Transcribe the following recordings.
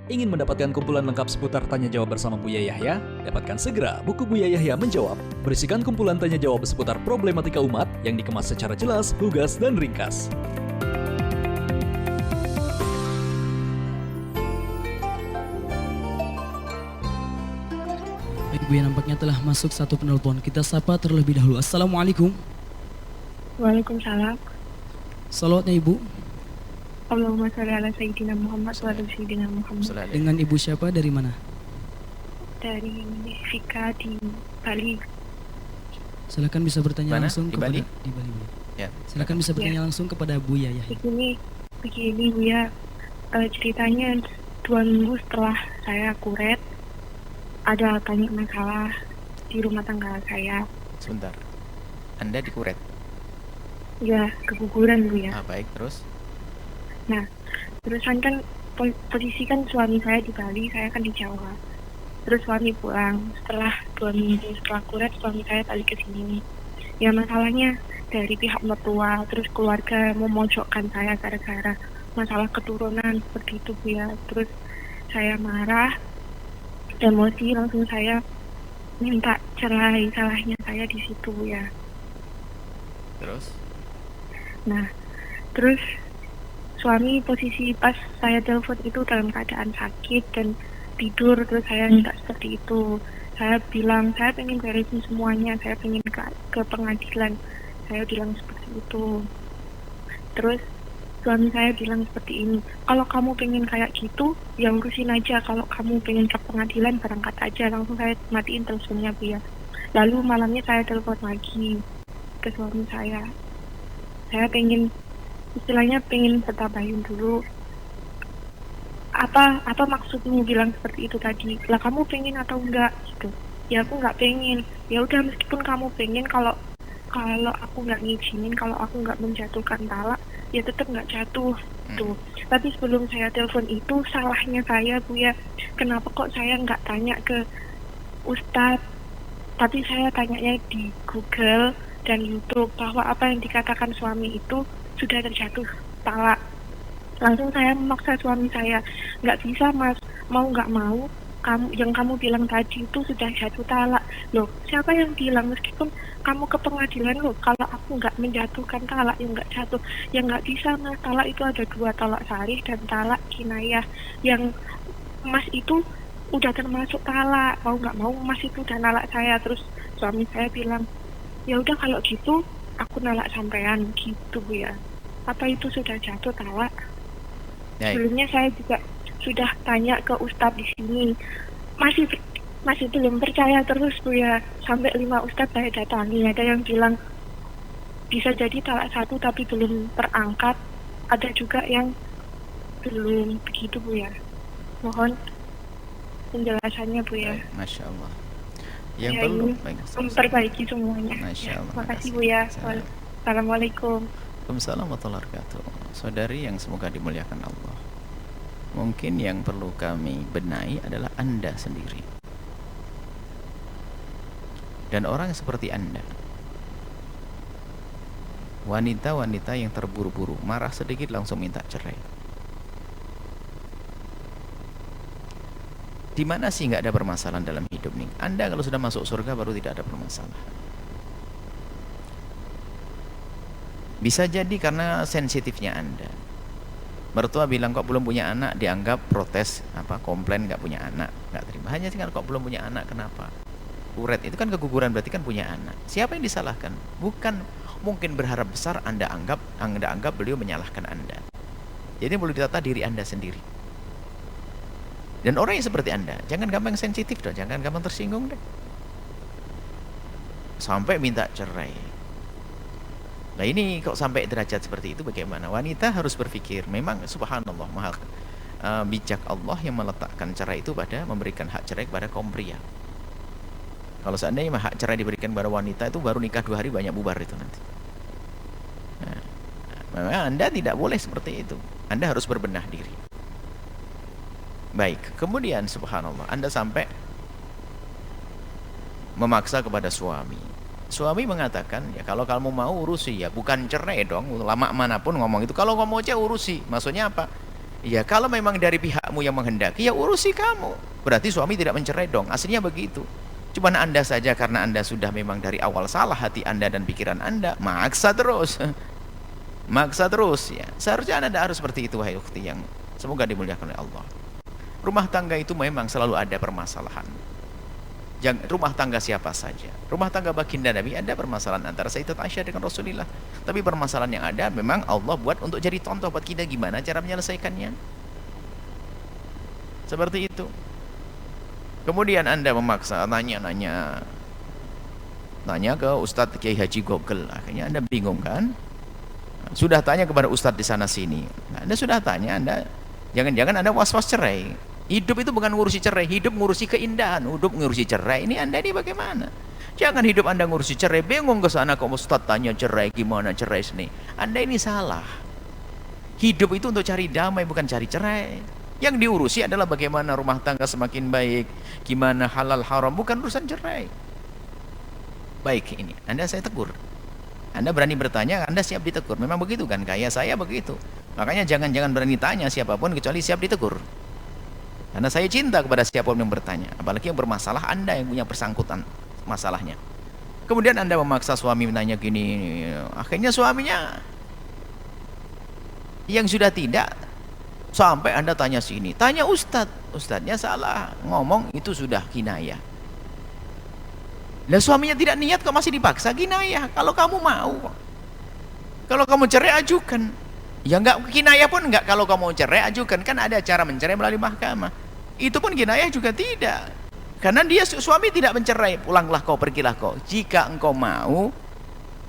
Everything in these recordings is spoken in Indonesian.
Ingin mendapatkan kumpulan lengkap seputar Tanya Jawab bersama Buya Yahya? Dapatkan segera buku Buya Yahya Menjawab, berisikan kumpulan tanya jawab seputar problematika umat yang dikemas secara jelas, lugas, dan ringkas. Baik Buya, nampaknya telah masuk satu penelpon. Kita sapa terlebih dahulu. Assalamualaikum. Waalaikumsalam. Salawatnya Ibu. Allahumma sholli ala sayyidina Muhammad wa ala sayyidina Muhammad. Dengan Ibu siapa, dari mana? Dari Fika di Bali. Silakan bisa bertanya Mana? langsung Di kepada Bali? di Bali. Bu. Ya. Silakan bisa bertanya langsung kepada Buya Yahya. Begini Bu ya, ceritanya 2 minggu setelah saya kuret, ada banyak masalah di rumah tangga saya. Sebentar. Anda dikuret. Ya, keguguran Bu ya. Baik, terus? Nah, terusan kan posisi kan suami saya di Bali, saya kan di Jawa. Terus suami pulang setelah 2 minggu setelah kuret, suami saya balik ke sini. Ya masalahnya dari pihak mertua, terus keluarga memojokkan saya gara-gara masalah keturunan seperti itu Bu ya. Terus saya marah, emosi, langsung saya minta cerai, salahnya saya di situ Bu ya. Terus? Nah, terus suami posisi pas saya telepon itu dalam keadaan sakit dan tidur, terus saya minta seperti itu. Saya bilang saya pengen beresin semuanya, saya pengen ke pengadilan, saya bilang seperti itu. Terus suami saya bilang seperti ini, kalau kamu pengen kayak gitu ya urusin aja, kalau kamu pengen ke pengadilan berangkat aja. Langsung saya matiin teleponnya Bu ya. Lalu malamnya saya telepon lagi ke suami saya pengen istilahnya pengen bertabayun dulu. Apa maksudmu bilang seperti itu tadi? Lah kamu pengen atau enggak gitu? Ya aku nggak pengen. Ya udah, meskipun kamu pengen, kalau aku nggak ngizinin, kalau aku nggak menjatuhkan talak, ya tetap nggak jatuh tuh. Tapi sebelum saya telepon itu, salahnya saya Bu ya. Kenapa kok saya nggak tanya ke Ustadz, tapi saya tanyanya di Google dan YouTube bahwa apa yang dikatakan suami itu sudah terjatuh talak. Langsung saya memaksa suami saya, nggak bisa Mas, mau nggak mau kamu bilang tadi itu sudah jatuh talak. Loh, siapa yang bilang? Meskipun kamu ke pengadilan loh, kalau aku nggak menjatuhkan talak, yang nggak jatuh, ya nggak bisa Mas. Talak itu ada 2, talak sarih dan talak kinayah. Yang Mas itu udah termasuk talak, mau nggak mau Mas itu udah nalak saya. Terus suami saya bilang, ya udah kalau gitu aku nalak sampean gitu Bu ya. Apa itu sudah jatuh talak? Sebelumnya saya juga sudah tanya ke Ustadz di sini, masih belum percaya terus Bu ya. Sampai 5 Ustadz saya datangi, ada yang bilang bisa jadi talak 1 tapi belum terangkat, ada juga yang belum begitu Bu ya. Mohon penjelasannya Bu ya. Masya Allah. Yang ya, perlu memperbaiki semuanya. Masya Allah. Terima kasih Bu ya. Assalamualaikum. Waalaikumsalam warahmatullahi wabarakatuh. Saudari yang semoga dimuliakan Allah, mungkin yang perlu kami benahi adalah Anda sendiri dan orang seperti Anda, wanita-wanita yang terburu-buru, marah sedikit langsung minta cerai. Di mana sih nggak ada permasalahan dalam hidup nih? Anda kalau sudah masuk surga baru tidak ada permasalahan. Bisa jadi karena sensitifnya Anda. Mertua bilang kok belum punya anak, dianggap protes, komplain nggak punya anak, nggak terima. Hanya sih kok belum punya anak, kenapa? Kuret itu kan keguguran, berarti kan punya anak. Siapa yang disalahkan? Bukan mungkin berharap besar Anda anggap beliau menyalahkan Anda. Jadi perlu ditata diri Anda sendiri. Dan orang yang seperti Anda, jangan gampang sensitif dong, jangan gampang tersinggung deh. Sampai minta cerai. Nah ini kok sampai derajat seperti itu bagaimana? Wanita harus berpikir, memang subhanallah maha bijak Allah yang meletakkan cerai itu pada memberikan hak cerai kepada kaum pria. Kalau seandainya hak cerai diberikan kepada wanita, itu baru nikah 2 hari banyak bubar itu nanti. Nah, memang Anda tidak boleh seperti itu. Anda harus berbenah diri. Baik, kemudian subhanallah, Anda sampai memaksa kepada suami. Suami mengatakan, ya kalau kamu mau urusi, ya bukan cerai dong, lama manapun ngomong itu. Kalau ngomong aja urusi, maksudnya apa? Ya kalau memang dari pihakmu yang menghendaki, ya urusi kamu. Berarti suami tidak mencerai dong. Aslinya begitu. Cuman Anda saja karena Anda sudah memang dari awal salah hati Anda dan pikiran Anda, maksa terus. Maksa terus ya. Seharusnya Anda tidak harus seperti itu, wahai ukhti yang semoga dimuliakan oleh Allah. Rumah tangga itu memang selalu ada permasalahan. Rumah tangga siapa saja. Rumah tangga baginda Nabi ada permasalahan antara Sayyidat Aisyah dengan Rasulullah. Tapi permasalahan yang ada memang Allah buat untuk jadi contoh buat kita gimana cara menyelesaikannya. Seperti itu. Kemudian Anda memaksa nanya ke Ustadz Kiai Haji Google. Akhirnya Anda bingung kan? Sudah tanya kepada Ustadz di sana sini. Anda sudah tanya, Anda jangan-jangan Anda was-was cerai. Hidup itu bukan ngurusi cerai, hidup ngurusi keindahan. Hidup ngurusi cerai, ini Anda ini bagaimana? Jangan hidup Anda ngurusi cerai, bingung ke sana kok Ustaz tanya cerai gimana cerai sini. Anda ini salah. Hidup itu untuk cari damai, bukan cari cerai. Yang diurusi adalah bagaimana rumah tangga semakin baik, gimana halal haram, bukan urusan cerai. Baik ini, Anda saya tegur. Anda berani bertanya, Anda siap ditegur. Memang begitu kan, kayak saya begitu. Makanya jangan berani tanya siapapun kecuali siap ditegur. Karena saya cinta kepada siapapun yang bertanya, apalagi yang bermasalah, Anda yang punya bersangkutan masalahnya. Kemudian Anda memaksa suami menanya gini, akhirnya suaminya yang sudah tidak, sampai Anda tanya sini, tanya Ustadznya salah, ngomong itu sudah kinayah. Nah suaminya tidak niat kok masih dipaksa kinayah. Kalau kamu mau, kalau kamu cerai ajukan. Ya enggak, kinayah pun enggak. Kalau kamu cerai ajukan, kan ada cara mencerai melalui mahkamah. Itu pun kinayah juga tidak. Karena dia suami tidak mencerai, pulanglah kau, pergilah kau. Jika engkau mau,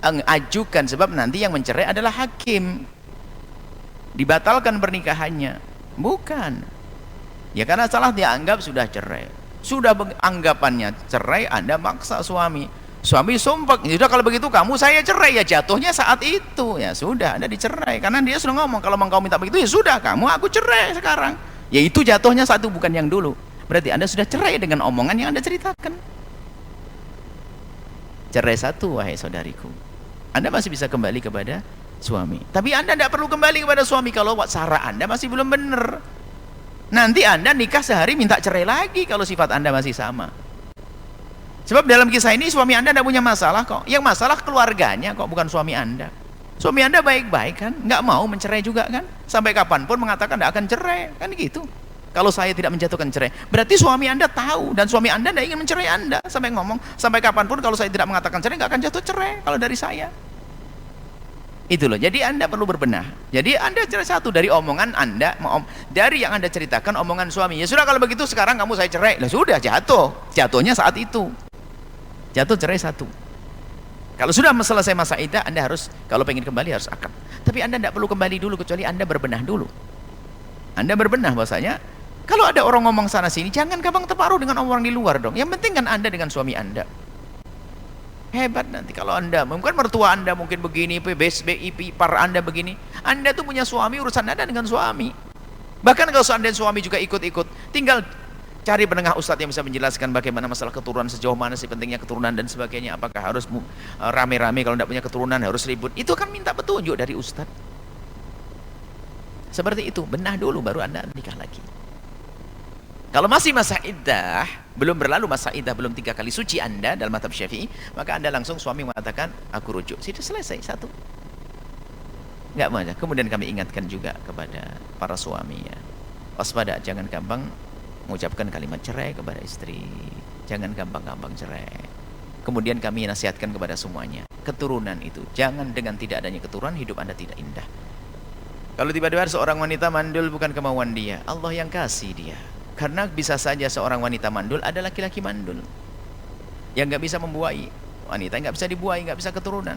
ajukan, sebab nanti yang mencerai adalah hakim. Dibatalkan pernikahannya. Bukan. Ya karena salah dianggap sudah cerai. Sudah anggapannya cerai, Anda maksa suami. Suami sumpah, sudah kalau begitu kamu saya cerai, ya jatuhnya saat itu. Ya sudah, Anda dicerai. Karena dia sudah ngomong, kalau engkau minta begitu, ya sudah, kamu aku cerai sekarang. Ya itu jatuhnya satu, bukan yang dulu. Berarti Anda sudah cerai dengan omongan yang Anda ceritakan. Cerai satu, wahai saudariku. Anda masih bisa kembali kepada suami. Tapi Anda tidak perlu kembali kepada suami kalau cara Anda masih belum benar. Nanti Anda nikah sehari minta cerai lagi kalau sifat Anda masih sama. Sebab dalam kisah ini suami Anda tidak punya masalah kok. Yang masalah keluarganya kok, bukan suami Anda. Suami Anda baik-baik kan, nggak mau mencerai juga kan. Sampai kapanpun mengatakan tidak akan cerai, kan gitu. Kalau saya tidak menjatuhkan cerai, berarti suami Anda tahu, dan suami Anda tidak ingin mencerai Anda. Sampai ngomong, sampai kapanpun kalau saya tidak mengatakan cerai, nggak akan jatuh cerai kalau dari saya. Itu loh, jadi Anda perlu berbenah. Jadi Anda cerai satu dari omongan Anda, dari yang Anda ceritakan omongan suami. Ya sudah kalau begitu sekarang kamu saya cerai. Lah sudah jatuhnya saat itu. Jatuh cerai satu. Kalau sudah selesai masa iddah, Anda harus, kalau pengen kembali harus akad. Tapi Anda tidak perlu kembali dulu kecuali Anda berbenah dulu. Anda berbenah bahwasanya kalau ada orang ngomong sana sini, jangan gampang terpengaruh dengan orang di luar dong. Yang penting kan Anda dengan suami Anda. Hebat nanti kalau Anda, mungkin mertua Anda mungkin begini, BIP par Anda begini. Anda tuh punya suami, urusan Anda dengan suami. Bahkan kalau seandainya suami juga ikut-ikut, tinggal cari penengah ustadz yang bisa menjelaskan bagaimana masalah keturunan, sejauh mana sih pentingnya keturunan dan sebagainya. Apakah harus rame-rame, kalau tidak punya keturunan harus ribut. Itu kan minta petunjuk dari ustadz. Seperti itu, benah dulu baru Anda nikah lagi. Kalau masih masa iddah, belum berlalu masa iddah, belum 3 kali suci Anda dalam mazhab Syafi'i, maka Anda langsung suami mengatakan aku rujuk. Sudah selesai satu. Enggak masalah. Kemudian kami ingatkan juga kepada para suami ya. Waspada, jangan gampang mengucapkan kalimat cerai kepada istri. Jangan gampang-gampang cerai. Kemudian kami nasihatkan kepada semuanya, keturunan itu, jangan dengan tidak adanya keturunan hidup Anda tidak indah. Kalau tiba-tiba seorang wanita mandul bukan kemauan dia, Allah yang kasih dia. Karena bisa saja seorang wanita mandul ada laki-laki mandul yang nggak bisa membuai. Wanita nggak bisa dibuai, nggak bisa keturunan.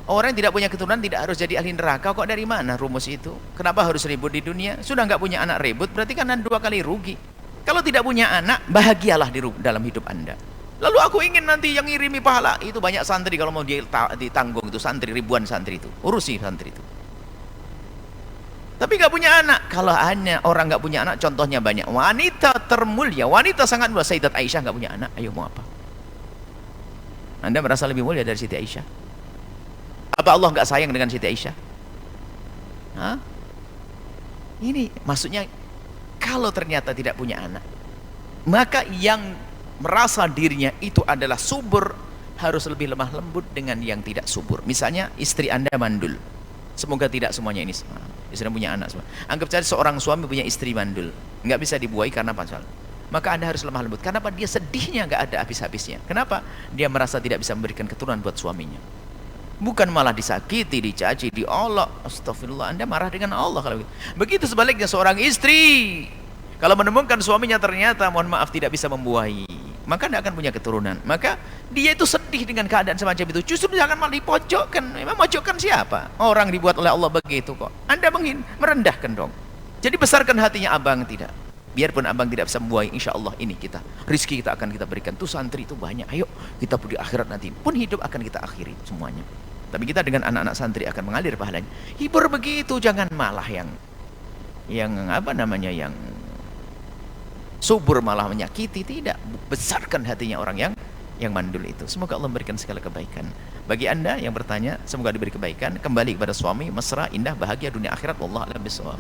Orang yang tidak punya keturunan tidak harus jadi ahli neraka. Kok dari mana rumus itu? Kenapa harus ribut di dunia? Sudah nggak punya anak ribut, berarti kan Anda 2 kali rugi. Kalau tidak punya anak, bahagialah dalam hidup Anda. Lalu aku ingin nanti yang ngirimi pahala. Itu banyak santri, kalau mau ditanggung itu santri, ribuan santri itu. Urusi santri itu. Tapi nggak punya anak. Kalau hanya orang nggak punya anak, contohnya banyak. Wanita termulia, wanita sangat mulia, Sayyidat Aisyah nggak punya anak. Ayo mau apa? Anda merasa lebih mulia dari Siti Aisyah? Apa Allah nggak sayang dengan Siti Aisyah? Hah? Ini maksudnya kalau ternyata tidak punya anak, maka yang merasa dirinya itu adalah subur harus lebih lemah lembut dengan yang tidak subur. Misalnya istri Anda mandul. Semoga tidak semuanya ini istri punya anak semua. Anggap saja seorang suami punya istri mandul, nggak bisa dibuai karena pasal. Maka Anda harus lemah lembut. Kenapa? Dia sedihnya nggak ada habis-habisnya. Kenapa? Dia merasa tidak bisa memberikan keturunan buat suaminya. Bukan malah disakiti, dicaci, diolok. Astagfirullah, Anda marah dengan Allah kalau begitu. Begitu sebaliknya seorang istri, kalau menemukan suaminya ternyata mohon maaf tidak bisa membuahi, maka tidak akan punya keturunan. Maka dia itu sedih dengan keadaan semacam itu. Justru jangan malah dipojokkan. Memang mojokkan siapa? Orang dibuat oleh Allah begitu kok. Anda merendahkan dong. Jadi besarkan hatinya abang tidak. Biarpun abang tidak bisa membuahi, insya Allah ini kita rizki kita akan kita berikan. Tuh santri itu banyak. Ayo kita di akhirat nanti pun hidup akan kita akhiri semuanya. Tapi kita dengan anak-anak santri akan mengalir pahalanya. Hibur begitu, jangan malah yang apa namanya yang subur malah menyakiti. Tidak, besarkan hatinya orang yang mandul itu. Semoga Allah memberikan segala kebaikan. Bagi Anda yang bertanya, semoga diberi kebaikan. Kembali kepada suami, mesra, indah, bahagia dunia akhirat. Wallahu a'lam bishawab.